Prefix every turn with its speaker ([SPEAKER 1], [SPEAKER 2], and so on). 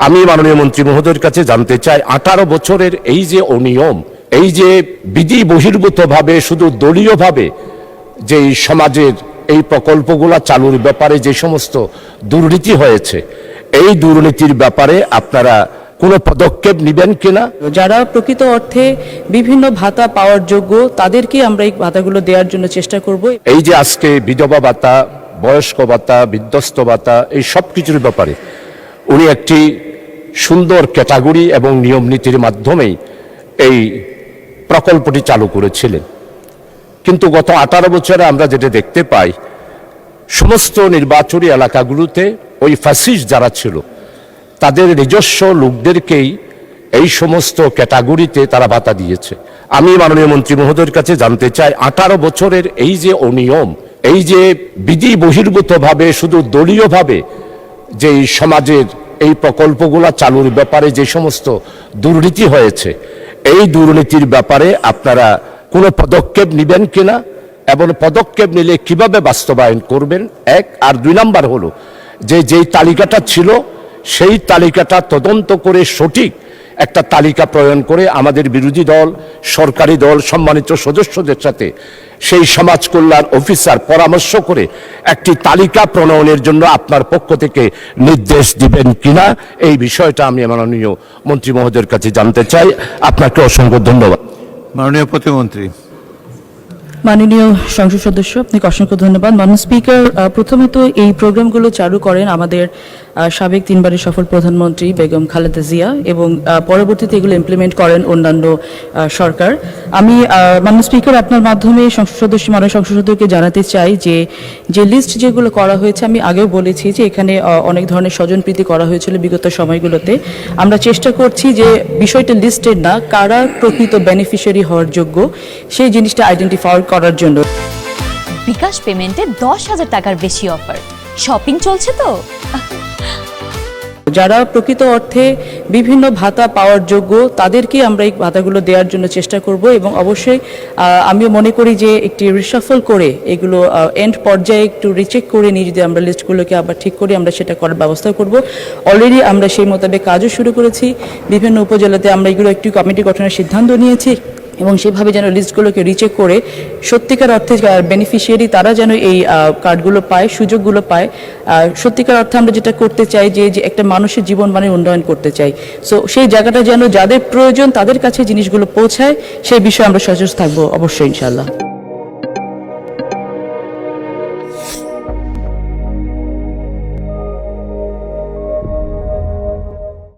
[SPEAKER 1] আমি মাননীয় মন্ত্রী মহোদয়ের কাছে জানতে চাই 18 বছরের এই যে অনিয়ম, এই যে বিধি বহির্ভূতভাবে শুধু দলীয়ভাবে যে সমাজের এই প্রকল্পগুলো চালুর ব্যাপারে যে সমস্ত দুর্নীতি হয়েছে, এই দুর্নীতির ব্যাপারে আপনারা কোনো পদক্ষেপ নেবেন কিনা?
[SPEAKER 2] যারা প্রকৃত অর্থে বিভিন্ন ভাতা পাওয়ার যোগ্য তাদেরকে আমরা এই ভাতাগুলো দেওয়ার জন্য চেষ্টা করব।
[SPEAKER 1] এই যে আজকে বিধবা ভাতা, বয়স্ক ভাতা, বিধ্বস্ত ভাতা, এই সব কিছুর ব্যাপারে উনি একটি সুন্দর ক্যাটাগরি এবং নিয়ম নীতির মাধ্যমেই এই প্রকল্পটি চালু করেছিলেন। কিন্তু গত 18 বছরে আমরা যেটা দেখতে পাই, সমস্ত নির্বাচনী এলাকাগুলোতে ওই ফ্যাসিস্ট যারা ছিল তাদের নিজস্ব লোকদেরকেই এই সমস্ত ক্যাটাগরিতে তারা ভাতা দিয়েছে। আমি মাননীয় মন্ত্রী মহোদয়ের কাছে জানতে চাই 18 বছরের এই যে অনিয়ম, এই যে বিধি বহির্ভূতভাবে শুধু দলীয়ভাবে যে সমাজের এই প্রকল্পগুলো চালুর ব্যাপারে যে সমস্ত দুর্নীতি হয়েছে, এই দুর্নীতির ব্যাপারে আপনারা কোনো পদক্ষেপ নেবেন কিনা এবং পদক্ষেপ নিলে কিভাবে বাস্তবায়ন করবেন, এক। আর 2 নাম্বার হলো যেই তালিকাটা ছিল সেই তালিকাটা তদন্ত করে সঠিক একটা তালিকা প্রণয়ন করে আমাদের বিরোধী দল, সরকারি দল, সম্মানিত সদস্যদের সাথে সেই সমাজ কল্যাণ অফিসার পরামর্শ করে একটি তালিকা প্রণয়নের জন্য আপনার পক্ষ থেকে নির্দেশ দিবেন কিনা, এই বিষয়টা আমি মাননীয় মন্ত্রী মহোদয়ের কাছে জানতে চাই। আপনাকে অসংখ্য ধন্যবাদ।
[SPEAKER 3] মাননীয় প্রতিমন্ত্রী।
[SPEAKER 2] মাননীয় সংসদ সদস্য, আপনাকে অসংখ্য ধন্যবাদ। মাননীয় স্পিকার, প্রথমে তো এই প্রোগ্রামগুলো চালু করেন আমাদের সাবেক 3 বারের সফল প্রধানমন্ত্রী বেগম খালেদা জিয়া এবং পরবর্তীতে এগুলো ইমপ্লিমেন্ট করেন অন্যান্য সরকার। আমি মাননীয় স্পিকার আপনার মাধ্যমে মাননীয় সংসদ সদস্যকে জানাতে চাই যে লিস্ট যেগুলো করা হয়েছে, আমি আগেও বলেছি যে এখানে অনেক ধরনের স্বজনপ্রীতি করা হয়েছিল বিগত সময়গুলোতে। আমরা চেষ্টা করছি যে বিষয়টা লিস্টেড না, কারা প্রকৃত বেনিফিশিয়ারি হওয়ার যোগ্য সেই জিনিসটা আইডেন্টিফাই করার জন্য।
[SPEAKER 4] বিকাশ পেমেন্টে 10,000 টাকার বেশি অফার, শপিং চলছে তো।
[SPEAKER 2] যারা প্রকৃত অর্থে বিভিন্ন ভাতা পাওয়ার যোগ্য তাদেরকে আমরা এই ভাতাগুলো দেওয়ার জন্য চেষ্টা করব এবং অবশ্যই আমিও মনে করি যে একটি রিশাফল করে এগুলো এন্ড পর্যায়ে একটু রিচেক করে নিয়ে যদি আমরা লিস্টগুলোকে আবার ঠিক করি, আমরা সেটা করার ব্যবস্থা করব। অলরেডি আমরা সেই মোতাবেক কাজও শুরু করেছি। বিভিন্ন উপজেলাতে আমরা এগুলো একটি কমিটি গঠনের সিদ্ধান্ত নিয়েছি এবং সেভাবে যেন লিস্টগুলোকে রিচেক করে সত্যিকার অর্থে বেনিফিশিয়ারি তারা যেন এই কার্ডগুলো পায়, সুযোগগুলো পায়। সত্যিকার অর্থে আমরা যেটা করতে চাই যে একটা মানুষের জীবন মানের উন্নয়ন করতে চাই। সো সেই জায়গাটা যেন যাদের প্রয়োজন তাদের কাছে জিনিসগুলো পৌঁছায়, সেই বিষয়ে আমরা সচেষ্ট থাকবো অবশ্যই, ইনশাআল্লাহ।